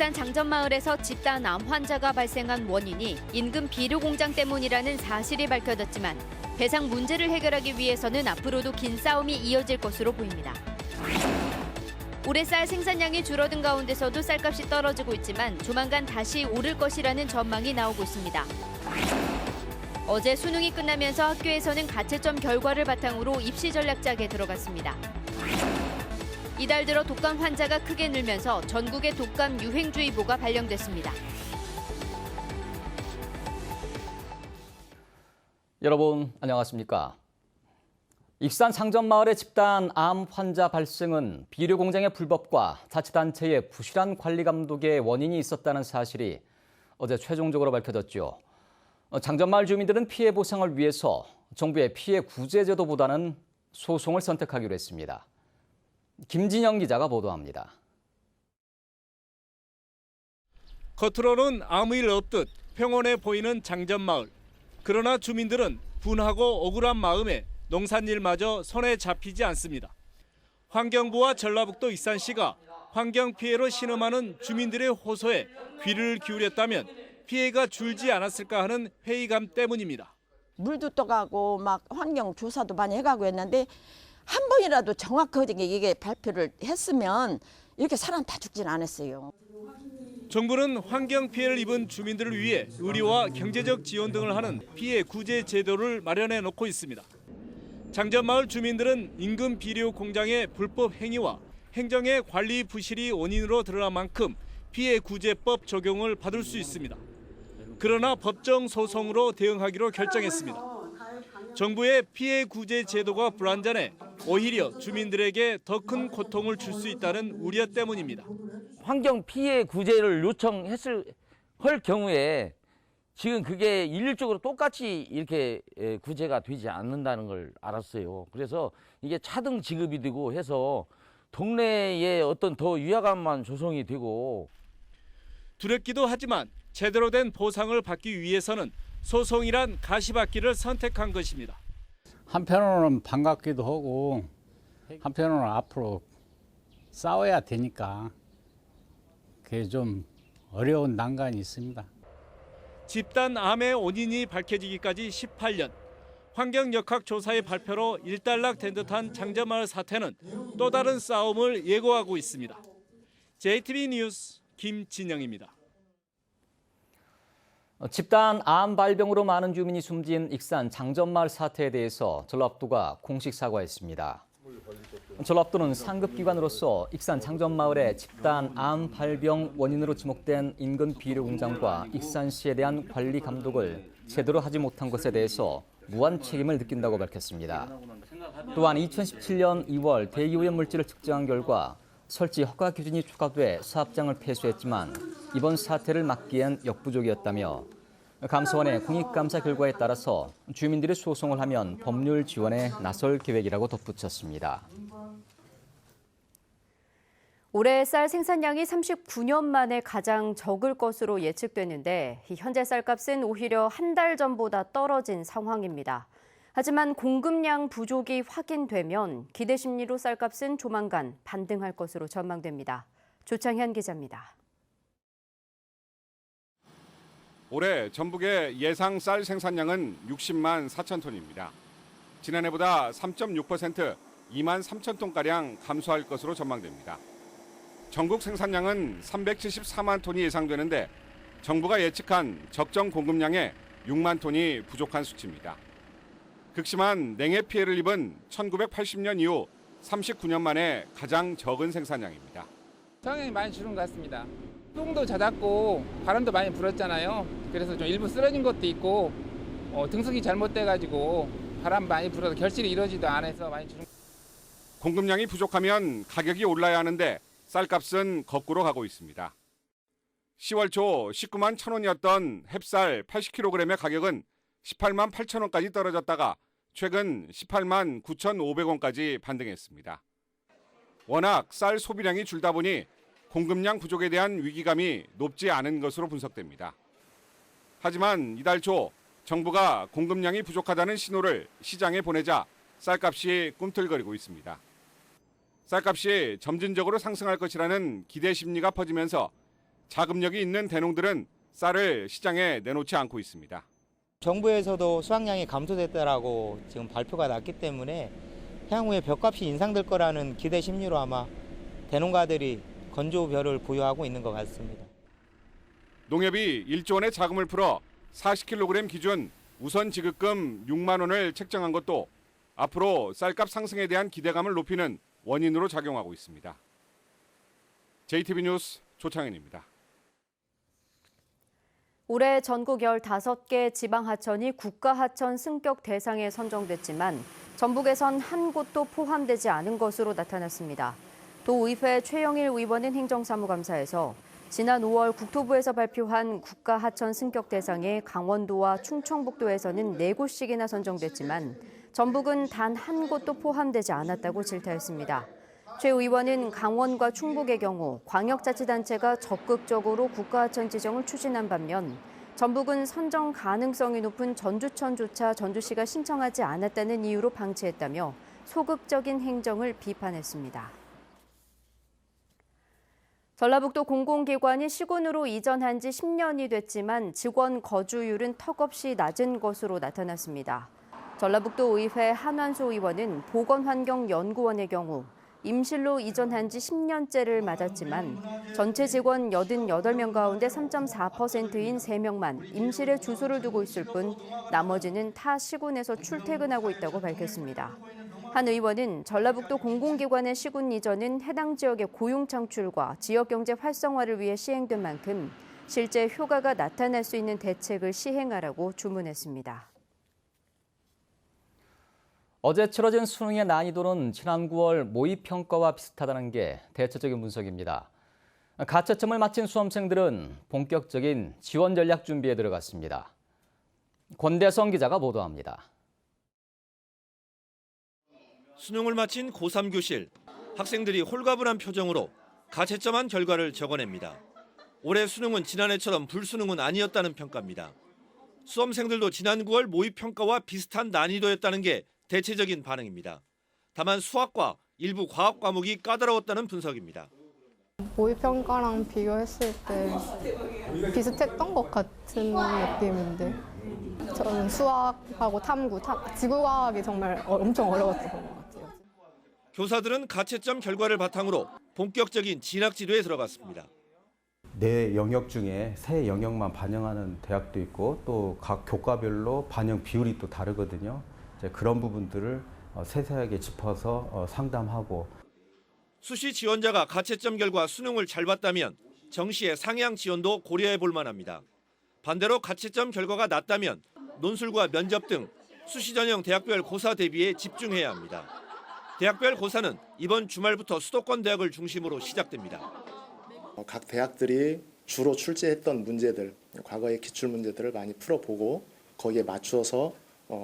익산 장전마을에서 집단 암 환자가 발생한 원인이 인근 비료 공장 때문이라는 사실이 밝혀졌지만 배상 문제를 해결하기 위해서는 앞으로도 긴 싸움이 이어질 것으로 보입니다. 올해 쌀 생산량이 줄어든 가운데서도 쌀값이 떨어지고 있지만 조만간 다시 오를 것이라는 전망이 나오고 있습니다. 어제 수능이 끝나면서 학교에서는 가채점 결과를 바탕으로 입시 전략 짝에 들어갔습니다. 이달 들어 독감 환자가 크게 늘면서 전국에 독감 유행주의보가 발령됐습니다. 여러분 안녕하십니까? 익산 상전마을의 집단 암 환자 발생은 비료 공장의 불법과 자치단체의 부실한 관리 감독의 원인이 있었다는 사실이 어제 최종적으로 밝혀졌죠. 장전마을 주민들은 피해 보상을 위해서 정부의 피해 구제 제도보다는 소송을 선택하기로 했습니다. 김진영 기자가 보도합니다. 겉으로는 아무 일 없듯 평온해 보이는 장전마을. 그러나 주민들은 분하고 억울한 마음에 농산일마저 손에 잡히지 않습니다. 환경부와 전라북도 익산시가 환경 피해로 신음하는 주민들의 호소에 귀를 기울였다면 피해가 줄지 않았을까 하는 회의감 때문입니다. 물도 떠가고 막 환경 조사도 많이 해가고 했는데 한 번이라도 정확하게 이게 발표를 했으면 이렇게 사람 다 죽진 않았어요. 정부는 환경 피해를 입은 주민들을 위해 의료와 경제적 지원 등을 하는 피해 구제 제도를 마련해 놓고 있습니다. 장전마을 주민들은 인근 비료 공장의 불법 행위와 행정의 관리 부실이 원인으로 드러난 만큼 피해 구제법 적용을 받을 수 있습니다. 그러나 법정 소송으로 대응하기로 결정했습니다. 정부의 피해 구제 제도가 불완전해 오히려 주민들에게 더 큰 고통을 줄 수 있다는 우려 때문입니다. 환경 피해 구제를 요청했을 경우에 지금 그게 일률적으로 똑같이 이렇게 구제가 되지 않는다는 걸 알았어요. 그래서 이게 차등 지급이 되고 해서 동네에 어떤 더 위화감만 조성이 되고. 두렵기도 하지만 제대로 된 보상을 받기 위해서는 소송이란 가시밭길을 선택한 것입니다. 한편으로는 반갑기도 하고 한편으로는 앞으로 싸워야 되니까 그게 좀 어려운 난관이 있습니다. 집단 암의 원인이 밝혀지기까지 18년. 환경역학조사의 발표로 일단락된 듯한 장전마을 사태는 또 다른 싸움을 예고하고 있습니다. JTBC 뉴스 김진영입니다. 집단 암 발병으로 많은 주민이 숨진 익산 장전마을 사태에 대해서 전라북도가 공식 사과했습니다. 전라북도는 상급기관으로서 익산 장전마을의 집단 암 발병 원인으로 지목된 인근 비료 공장과 익산시에 대한 관리 감독을 제대로 하지 못한 것에 대해서 무한 책임을 느낀다고 밝혔습니다. 또한 2017년 2월 대기오염 물질을 측정한 결과 설치 허가 기준이 초과돼 사업장을 폐쇄했지만 이번 사태를 막기엔 역부족이었다며 감사원의 공익감사 결과에 따라서 주민들이 소송을 하면 법률 지원에 나설 계획이라고 덧붙였습니다. 올해 쌀 생산량이 39년 만에 가장 적을 것으로 예측되는데 현재 쌀값은 오히려 한 달 전보다 떨어진 상황입니다. 하지만 공급량 부족이 확인되면 기대 심리로 쌀값은 조만간 반등할 것으로 전망됩니다. 조창현 기자입니다. 올해 전북의 예상 쌀 생산량은 60만 4천 톤입니다. 지난해보다 3.6% 2만 3천 톤가량 감소할 것으로 전망됩니다. 전국 생산량은 374만 톤이 예상되는데 정부가 예측한 적정 공급량의 6만 톤이 부족한 수치입니다. 극심한 냉해 피해를 입은 1980년 이후 39년 만에 가장 적은 생산량입니다. 성향이 많이 줄은 것 같습니다. 똥도 잦았고 바람도 많이 불었잖아요. 그래서 좀 일부 쓰러진 것도 있고 등석이 잘못돼가지고 바람 많이 불어서 결실이 이루어지도 않아서 많이 줄은. 공급량이 부족하면 가격이 올라야 하는데 쌀값은 거꾸로 가고 있습니다. 10월 초 19만 1천 원이었던 햅쌀 80kg의 가격은 18만 8천 원까지 떨어졌다가 최근 18만 9,500원까지 반등했습니다. 워낙 쌀 소비량이 줄다 보니 공급량 부족에 대한 위기감이 높지 않은 것으로 분석됩니다. 하지만 이달 초 정부가 공급량이 부족하다는 신호를 시장에 보내자 쌀값이 꿈틀거리고 있습니다. 쌀값이 점진적으로 상승할 것이라는 기대 심리가 퍼지면서 자금력이 있는 대농들은 쌀을 시장에 내놓지 않고 있습니다. 정부에서도 수확량이 감소됐다라고 지금 발표가 났기 때문에 향후에 벼값이 인상될 거라는 기대 심리로 아마 대농가들이 건조벼를 보유하고 있는 것 같습니다. 농협이 1조 원의 자금을 풀어 40kg 기준 우선 지급금 6만 원을 책정한 것도 앞으로 쌀값 상승에 대한 기대감을 높이는 원인으로 작용하고 있습니다. JTB 뉴스 조창현입니다. 올해 전국 15개 지방하천이 국가하천 승격 대상에 선정됐지만 전북에선 한 곳도 포함되지 않은 것으로 나타났습니다. 도의회 최영일 의원은 행정사무감사에서 지난 5월 국토부에서 발표한 국가하천 승격 대상에 강원도와 충청북도에서는 4곳씩이나 선정됐지만 전북은 단 한 곳도 포함되지 않았다고 질타했습니다. 최 의원은 강원과 충북의 경우 광역자치단체가 적극적으로 국가하천 지정을 추진한 반면 전북은 선정 가능성이 높은 전주천조차 전주시가 신청하지 않았다는 이유로 방치했다며 소극적인 행정을 비판했습니다. 전라북도 공공기관이 시군으로 이전한 지 10년이 됐지만 직원 거주율은 턱없이 낮은 것으로 나타났습니다. 전라북도 의회 한완소 의원은 보건환경연구원의 경우 임실로 이전한 지 10년째를 맞았지만 전체 직원 88명 가운데 3.4%인 3명만 임실에 주소를 두고 있을 뿐 나머지는 타 시군에서 출퇴근하고 있다고 밝혔습니다. 한 의원은 전라북도 공공기관의 시군 이전은 해당 지역의 고용 창출과 지역경제 활성화를 위해 시행된 만큼 실제 효과가 나타날 수 있는 대책을 시행하라고 주문했습니다. 어제 치러진 수능의 난이도는 지난 9월 모의평가와 비슷하다는 게 대체적인 분석입니다. 가채점을 마친 수험생들은 본격적인 지원 전략 준비에 들어갔습니다. 권대성 기자가 보도합니다. 수능을 마친 고3 교실, 학생들이 홀가분한 표정으로 가채점한 결과를 적어냅니다. 올해 수능은 지난해처럼 불수능은 아니었다는 평가입니다. 수험생들도 지난 9월 모의평가와 비슷한 난이도였다는 게 대체적인 반응입니다. 다만 수학과 일부 과학 과목이 까다로웠다는 분석입니다. 모의평가랑 비교했을 때 비슷했던 것 같은 느낌인데 저는 수학하고 탐구, 지구과학이 정말 엄청 어려웠던 것 같아요. 교사들은 가채점 결과를 바탕으로 본격적인 진학 지도에 들어갔습니다. 내 영역 중에 세 영역만 반영하는 대학도 있고 또 각 교과별로 반영 비율이 또 다르거든요. 그런 부분들을 세세하게 짚어서 상담하고. 수시 지원자가 가채점 결과 수능을 잘 봤다면 정시의 상향 지원도 고려해 볼 만합니다. 반대로 가채점 결과가 낮다면 논술과 면접 등 수시 전형 대학별 고사 대비에 집중해야 합니다. 대학별 고사는 이번 주말부터 수도권 대학을 중심으로 시작됩니다. 각 대학들이 주로 출제했던 문제들, 과거의 기출 문제들을 많이 풀어보고 거기에 맞추어서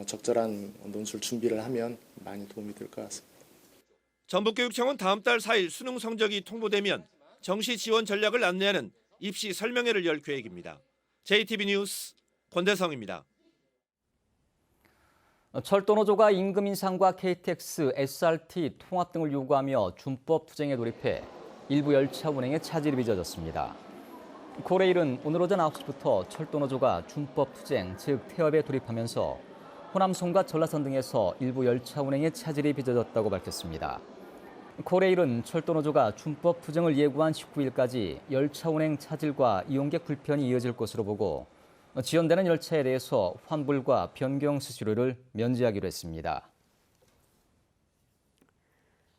적절한 논술 준비를 하면 많이 도움이 될 것 같습니다. 전북교육청은 다음 달 4일 수능 성적이 통보되면 정시 지원 전략을 안내하는 입시 설명회를 열 계획입니다. JTB 뉴스 권대성입니다. 철도노조가 임금 인상과 KTX, SRT 통합 등을 요구하며 준법 투쟁에 돌입해 일부 열차 운행에 차질이 빚어졌습니다. 코레일은 오늘 오전 9시부터 철도노조가 준법 투쟁, 즉 태업에 돌입하면서 호남선과 전라선 등에서 일부 열차 운행에 차질이 빚어졌다고 밝혔습니다. 코레일은 철도노조가 준법 투쟁을 예고한 19일까지 열차 운행 차질과 이용객 불편이 이어질 것으로 보고 지연되는 열차에 대해서 환불과 변경 수수료를 면제하기로 했습니다.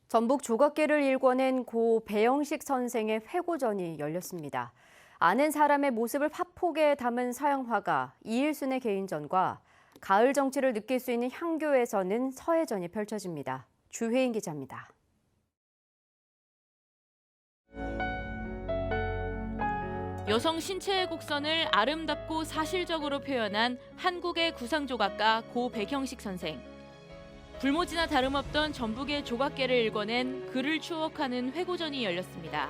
전북 조각계를 일궈낸 고 배영식 선생의 회고전이 열렸습니다. 아는 사람의 모습을 화폭에 담은 서양화가 이일순의 개인전과 가을 정치를 느낄 수 있는 향교에서는 서해전이 펼쳐집니다. 주혜인 기자입니다. 여성 신체의 곡선을 아름답고 사실적으로 표현한 한국의 구상조각가 고 백형식 선생. 불모지나 다름없던 전북의 조각계를 일궈낸 그를 추억하는 회고전이 열렸습니다.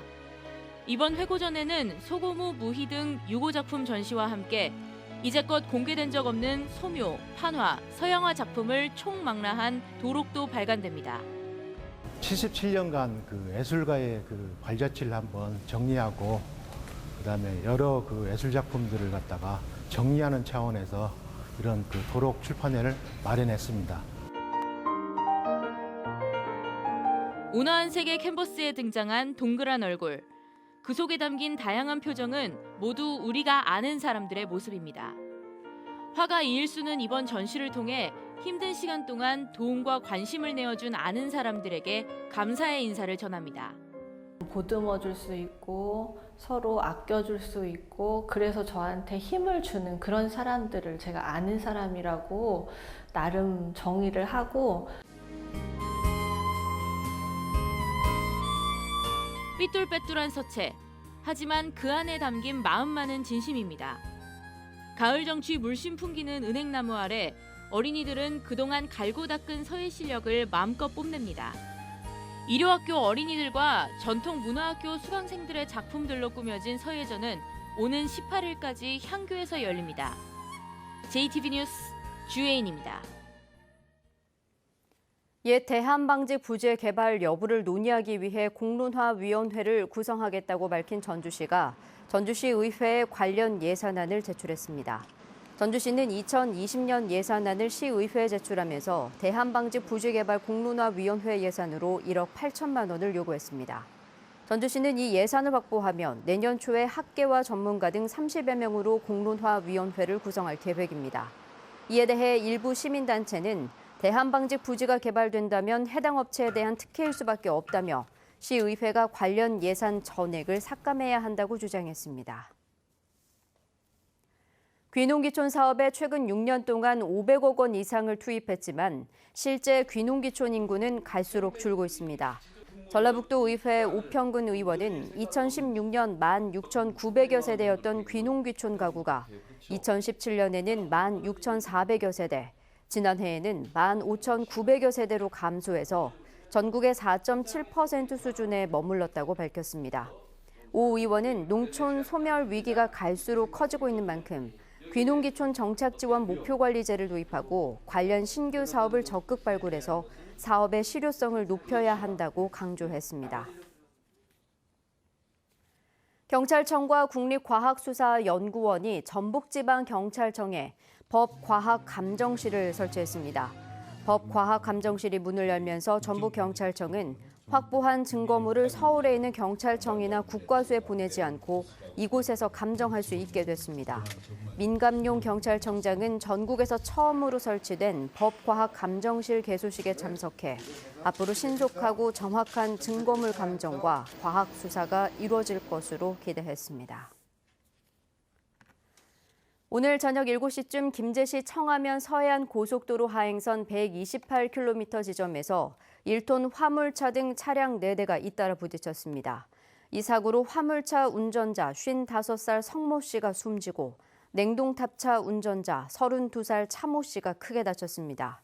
이번 회고전에는 소고무, 무희 등 유고작품 전시와 함께 이제껏 공개된 적 없는 소묘, 판화, 서양화 작품을 총망라한 도록도 발간됩니다. 77년간 그 예술가의 그 발자취를 한번 정리하고 그다음에 여러 그 예술 작품들을 갖다가 정리하는 차원에서 이런 그 도록 출판회를 마련했습니다. 온화한 색의 캔버스에 등장한 동그란 얼굴. 그 속에 담긴 다양한 표정은 모두 우리가 아는 사람들의 모습입니다. 화가 이일수는 이번 전시를 통해 힘든 시간 동안 도움과 관심을 내어준 아는 사람들에게 감사의 인사를 전합니다. 보듬어 줄 수 있고 서로 아껴줄 수 있고 그래서 저한테 힘을 주는 그런 사람들을 제가 아는 사람이라고 나름 정의를 하고 삐뚤빼뚤한 서체. 하지만 그 안에 담긴 마음만은 진심입니다. 가을 정취 물씬 풍기는 은행나무 아래 어린이들은 그동안 갈고 닦은 서예 실력을 마음껏 뽐냅니다. 일요학교 어린이들과 전통문화학교 수강생들의 작품들로 꾸며진 서예전은 오는 18일까지 향교에서 열립니다. JTB 뉴스 주혜인입니다. 옛 대한방직 부재 개발 여부를 논의하기 위해 공론화위원회를 구성하겠다고 밝힌 전주시가 전주시 의회에 관련 예산안을 제출했습니다. 전주시는 2020년 예산안을 시의회에 제출하면서 대한방직 부재 개발 공론화위원회 예산으로 1억 8천만 원을 요구했습니다. 전주시는 이 예산을 확보하면 내년 초에 학계와 전문가 등 30여 명으로 공론화위원회를 구성할 계획입니다. 이에 대해 일부 시민단체는 대한방직 부지가 개발된다면 해당 업체에 대한 특혜일 수밖에 없다며 시의회가 관련 예산 전액을 삭감해야 한다고 주장했습니다. 귀농귀촌 사업에 최근 6년 동안 500억 원 이상을 투입했지만 실제 귀농귀촌 인구는 갈수록 줄고 있습니다. 전라북도 의회 오평근 의원은 2016년 16,900여 세대였던 귀농귀촌 가구가 2017년에는 16,400여 세대, 지난해에는 15,900여 세대로 감소해서 전국의 4.7% 수준에 머물렀다고 밝혔습니다. 오 의원은 농촌 소멸 위기가 갈수록 커지고 있는 만큼 귀농귀촌 정착지원 목표관리제를 도입하고 관련 신규 사업을 적극 발굴해서 사업의 실효성을 높여야 한다고 강조했습니다. 경찰청과 국립과학수사연구원이 전북지방경찰청에 법과학감정실을 설치했습니다. 법과학감정실이 문을 열면서 전북경찰청은 확보한 증거물을 서울에 있는 경찰청이나 국과수에 보내지 않고 이곳에서 감정할 수 있게 됐습니다. 민감용 경찰청장은 전국에서 처음으로 설치된 법과학감정실 개소식에 참석해 앞으로 신속하고 정확한 증거물 감정과 과학수사가 이루어질 것으로 기대했습니다. 오늘 저녁 7시쯤 김제시 청하면 서해안 고속도로 하행선 128km 지점에서 1톤 화물차 등 차량 4대가 잇따라 부딪혔습니다. 이 사고로 화물차 운전자 55살 성모 씨가 숨지고 냉동탑차 운전자 32살 차모 씨가 크게 다쳤습니다.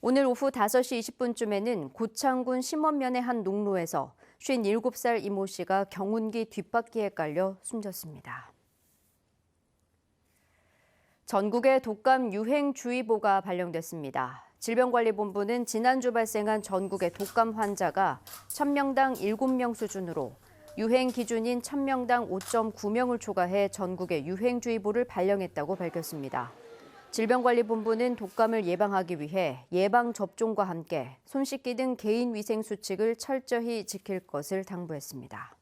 오늘 오후 5시 20분쯤에는 고창군 심원면의 한 농로에서 57살 이모 씨가 경운기 뒷바퀴에 깔려 숨졌습니다. 전국에 독감 유행주의보가 발령됐습니다. 질병관리본부는 지난주 발생한 전국의 독감 환자가 1000명당 7명 수준으로 유행 기준인 1000명당 5.9명을 초과해 전국에 유행주의보를 발령했다고 밝혔습니다. 질병관리본부는 독감을 예방하기 위해 예방접종과 함께 손 씻기 등 개인위생 수칙을 철저히 지킬 것을 당부했습니다.